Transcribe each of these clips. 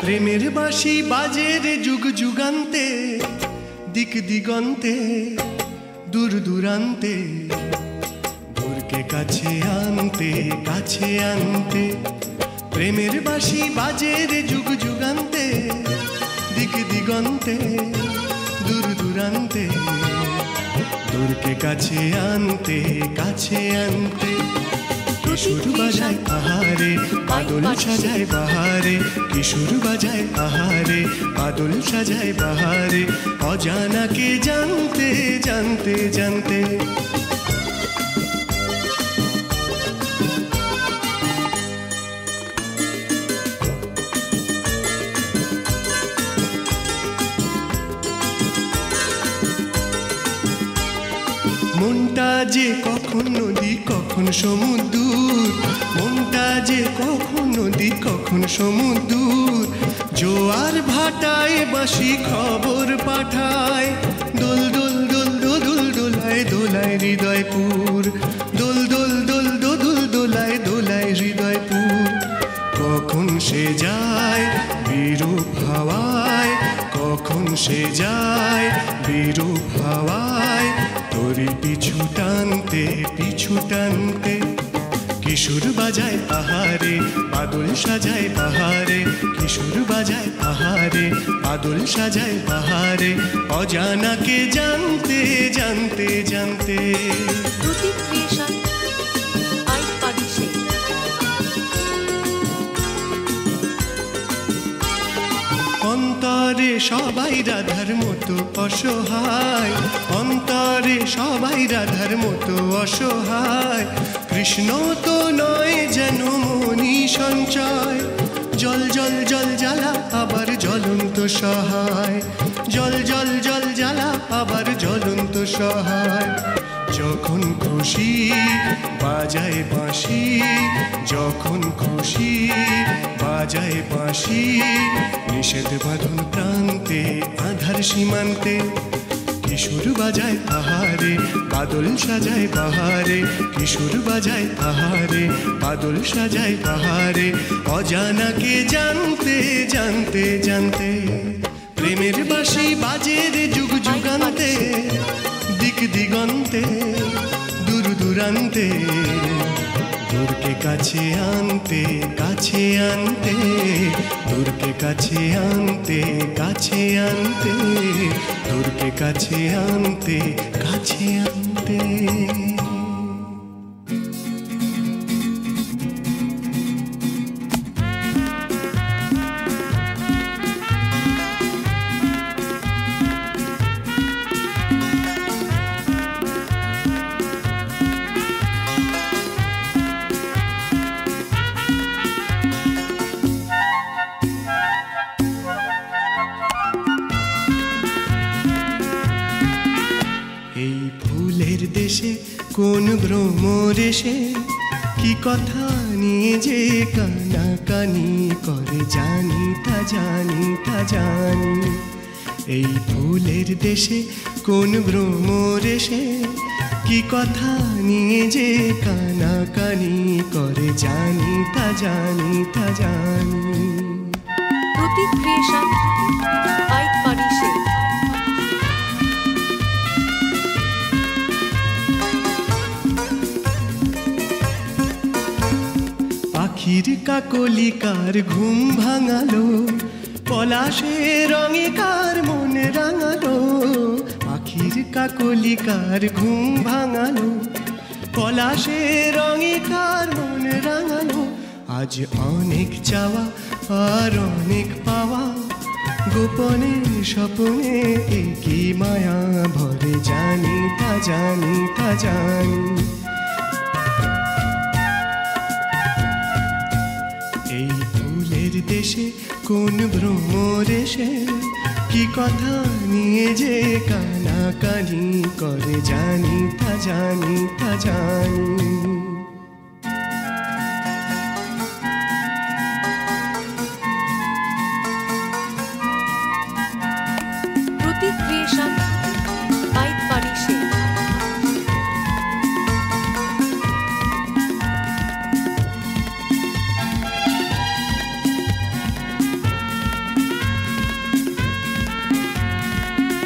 প্রেমের বাঁশি বাজে রে যুগ যুগান্তে, দিক দিগন্তে, দূর দূরান্তে, দূরকে কাছে আনতে, কাছে আনতে। প্রেমের বাঁশি বাজে রে যুগ যুগান্তে, দিক দিগন্তে, দূর দূরান্তে, দূরকে কাছে আনতে, কাছে আনতে। কিশোর বাজায় আহারে, বাদল সাজায় বাহারে, কিশোর বাজায় আহারে, বাদল সাজায় বাহারে, অজানাকে জানতে জানতে জানতে। মনটা যে কখন নদী কখন সমুদ্র, মনটা যে কখন নদী কখন সমুদ্র, জোয়ার ভাটায় বাঁশি খবর পাঠায়, দোল দোল দোল দোল দোলায় দোলায় হৃদয়পুর, দোল দোল দোল দোল দোলায় দোলায় হৃদয়পুর। কখন সে যায় বিরূপ হাওয়ায়, কখন সে যায় বিরূপ হাওয়ায়, তোরে পিছু টানতে পিছু টানতে। কিশোর বাজায় আহারে, বাদল সাজায় বাহারে, কিশোর বাজায় আহারে, বাদল সাজায় বাহারে, অজানাকে জানতে জানতে জানতে। অন্তরে সবাই রাধার মতো অসহায়, অন্তরে সবাই রাধার মতো অসহায়, কৃষ্ণ তো নয় যেন মনি সঞ্চয়, জল জল জল জ্বালা আবার জ্বলন্ত সহায়, জল জল জল জ্বালা আবার জ্বলন্ত সহায়। যখন খুশি বাজায় বাঁশি, যখন খুশি বাজায় বাঁশি, নিষেধ বাঁধন প্রান্তে আধার সীমান্তে। কিশোর বাজায় আহারে, বাদল সাজায় বাহারে, কিশোর বাজায় আহারে, বাদল সাজায় বাহারে, অজানাকে জানতে জানতে জানতে। প্রেমের বাঁশি বাজে রে যুগ যুগান্তে, দিক দিগন্তে, দূর দূরান্তে, দূরকে কাছে আনতে কাছে আনতে, দূরকে কাছে আনতে কাছে আনতে, দূরকে কাছে আনতে কাছে আনতে। দেশে কোন ভ্রমর এসে কি কথা নিয়ে যে কানাকানি করে, জানি তা জানি তা জানি। এই ফুলের দেশে কোন ভ্রমর এসে কি কথা নিয়ে যে কানাকানি করে, জানি তা জানি তা জানি। পাখির কাকলিকার ঘুম ভাঙালো, পলাশে রঙে কার মন রাঙালো, পাখির কাকলিকার ঘুম ভাঙালো, পলাশে রঙে কার মন রাঙালো। আজ অনেক চাওয়া আর অনেক পাওয়া, গোপনে স্বপ্নে একই মায়া ভরে, জানি তা জানি তা জানি। এই ফুলের দেশে কোন ভ্রমর এসে কি কথা নিয়ে যে কানাকানি করে, জানি তা জানি তা জানি। প্রতিক্রিয়া ক্রিয়েশন বাই পারিশে।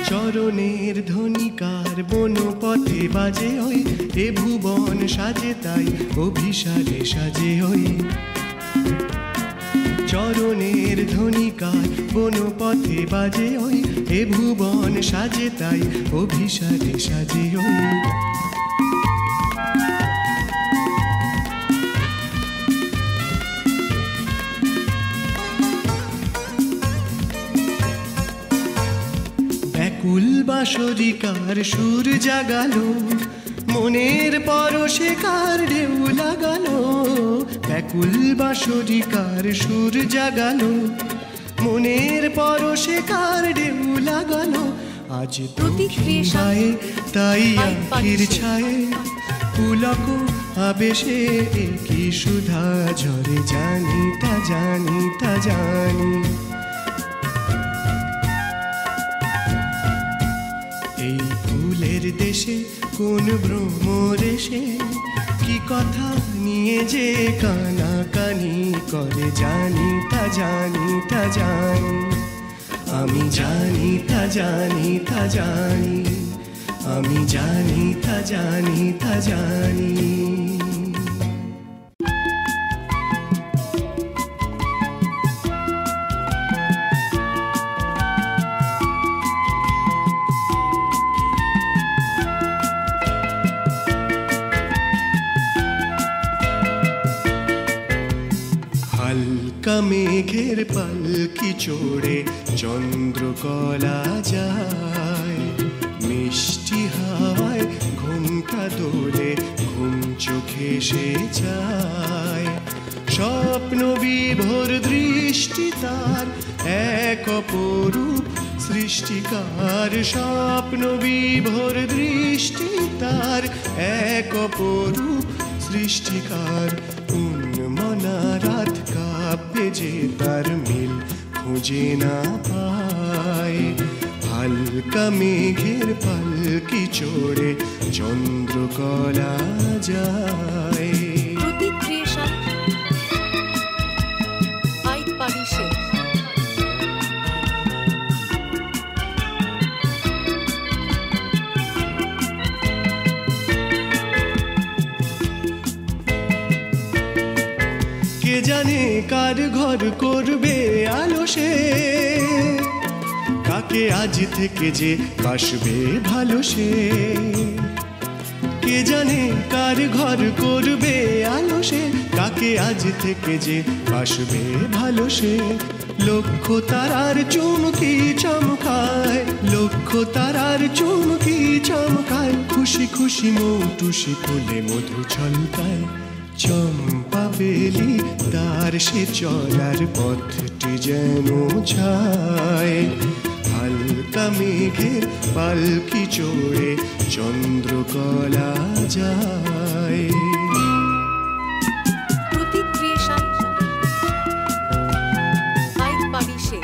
চরণের ধ্বনিকার বনপথে বাজে ওই, এ ভুবন সাজে তাই অভিসারে সাজে ওই। চরণের ধ্বনিকার বনপথে বাজে ওই, এ ভুবন সাজে তাই অভিসারে সাজে ওই। ব্যাকুল বাঁশরিকার সুর জাগালো, মনের পরশে কার ঢেউ লাগালো। ব্যাকুল বাঁশরিকার সুর জাগালো, মনের পরশে কার ঢেউ লাগালো। আজ দক্ষিণ গায়ে তাই আখির ছায়ে, পুলক আবেশে কি সুধা ঝরে, জানি তা জানি তা জানি। এই ফুলের দেশে কোন ভ্রমরেশে, কি কথা নিয়ে যে কানাকানি করে, জানি তা জানি তা জানি। আমি জানি তা জানি তা জানি, আমি জানি তা জানি তা জানি। হালকা মেঘের পালকি চড়ে চন্দ্রকলা যায়, মিষ্টি হাওয়ায় ঘুমটা দোলে, ঘুম চোখে সে যায়। স্বপ্ন বিভোর দৃষ্টি তার এক অপরূপ সৃষ্টিকার, স্বপ্ন বিভোর দৃষ্টি তার এক অপরূপ সৃষ্টিকার। উন্মনা রাত কাব্যে যে তার মিল খুঁজে না পায়, হালকা মেঘের পালকি চড়ে চন্দ্রকলা যায়। Creation by পারিশে। কে জানে কার ঘর করবে আলো সে, কাকে আজ থেকে যে বাসবে ভালো সে। কে জানে কার ঘর করবে আলো সে, কাকে আজ থেকে যে বাসবে ভালো সে। লক্ষ তারার চুমকি চমকায়, লক্ষ তারার চুমকি চমকায়, খুশি খুশি মৌটুসি ফুলে মধু ছলকায়। চম্পা বেলি তার সে চলার পথটি যেন ছায়, হালকা মেঘের পালকি চড়ে চন্দ্রকলা যায়। ক্রিয়েশন বাই পারিশে।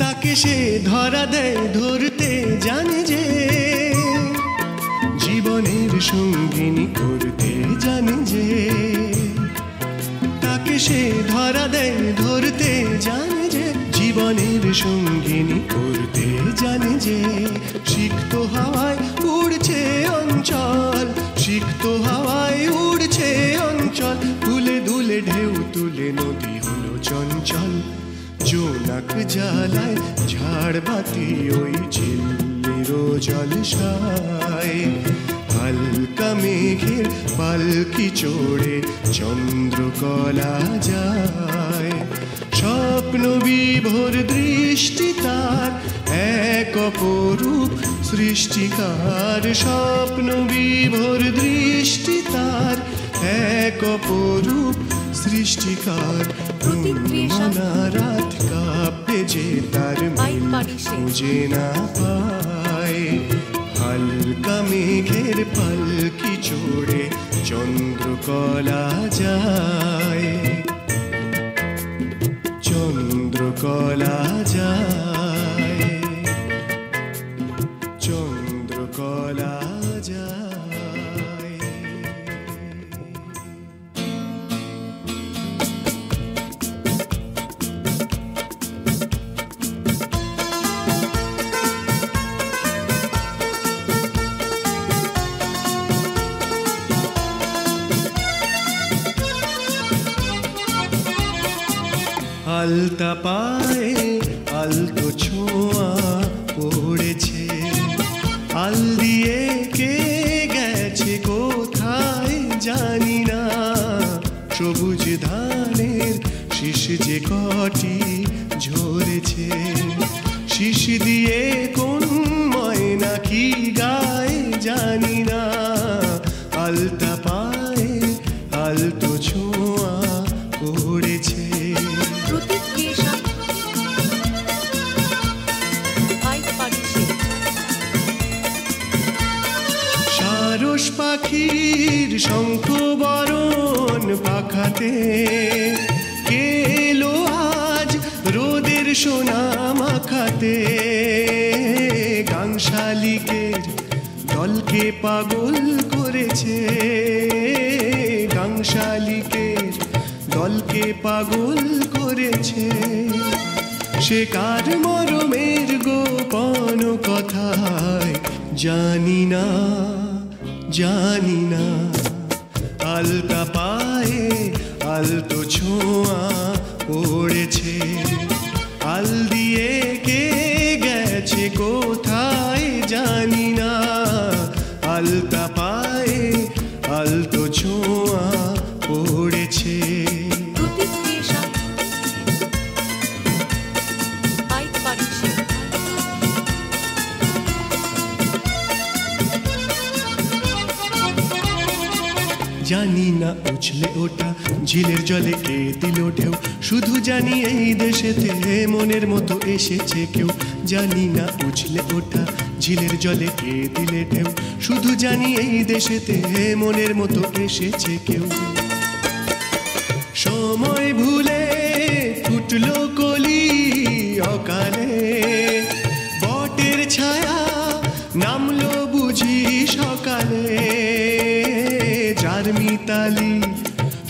তাকে সে ধরা দেয় ধরতে জানে যে, জীবনের সঙ্গিনী করতে জানে যে। তাকে সে ধরা দেয় ধরতে জানে যে, জীবনের সঙ্গিনী করতে জানে যে। সিক্ত হাওয়ায় উড়ছে অঞ্চল, সিক্ত হাওয়ায় উড়ছে অঞ্চল, দুলে দুলে ঢেউ তুলে নদী হলো চঞ্চল। জোনাক জ্বালায় ঝাড়বাতি ওই ঝিল্লির জলসায়, হালকা মেঘের পালকি চড়ে চন্দ্রকলা যায়। স্বপ্ন বিভোর দৃষ্টি তার এক অপরূপ সৃষ্টিকার, স্বপ্ন বিভোর দৃষ্টি তার এক অপরূপ সৃষ্টিকার। উন্মনা রাত কাব্যে যে তার মিল খুঁজে না পায়, হালকা মেঘের পালকি চড়ে চন্দ্রকলা যায়। চন্দ্রকলা যায়, চন্দ্রকলা যায়। আলতা পায়ে আলতো ছোঁয়া পড়েছে, আল দিয়ে কে গেছে কোথায় জানি না। সবুজ ধানের শীষ যে কটি ঝরেছে, শীষ দিয়ে কোন ময়না কি গায় জানি না। আলতা পায়ে আলতো ছোঁয়া পড়েছে। সারস পাখির শঙ্খ বরণ পাখাতে কে এলো আজ রোদের সোনা মাখাতে। গাং শালিকের দলকে পাগল করেছে, গাং শালিকের দলকে পাগল করেছে। সে কার মরমের গোপন কথায় জানি না, জানি না। আলতা পায়ে আলতো ছোঁয়া পড়েছে, আল দিয়ে কে গেছে কোথায় জানি না। আলতা পায়ে আলতো ছোঁয়া পড়েছে। জানি না উছলে ওঠা ঝিলের জলে কে দিল ঢেউ, শুধু জানি এই দেশেতে মনের মতো এসেছে কেউ। জানি না উছলে ওঠা ঝিলের জলে কে দিলে ঢেউ, শুধু জানি এই দেশেতে মনের মতো এসেছে কেউ। সময় ভুলে ফুটলো কলি অকালে, বটের ছায়া নামলো বুঝি সকালে। যার মিতালি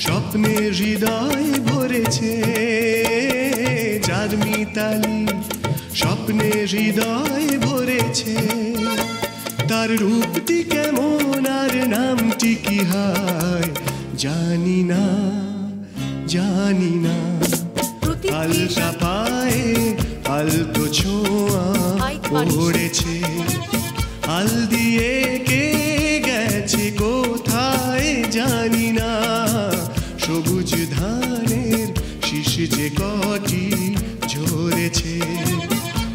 স্বপ্নে হৃদয় ভরেছে, যার মিতালি স্বপ্নে হৃদয় ভরেছে। তার রূপটি কেমন আর নামটি কি হয় জানি না, জানি না। আলতা পায়ে আলতো ছোঁয়া পড়েছে, আল দিয়ে কে গেছে কোথায় জানি না। সবুজ ধানের শীষ যে কটি ঝরেছে,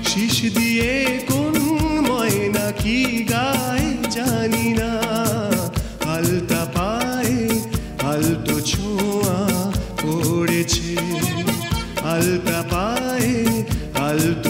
শীষ দিয়ে কোন ময়না কি গায় জানি না। আলতা পায়ে আলতো ছোঁয়া পড়েছে, আলতা পায়ে আলতো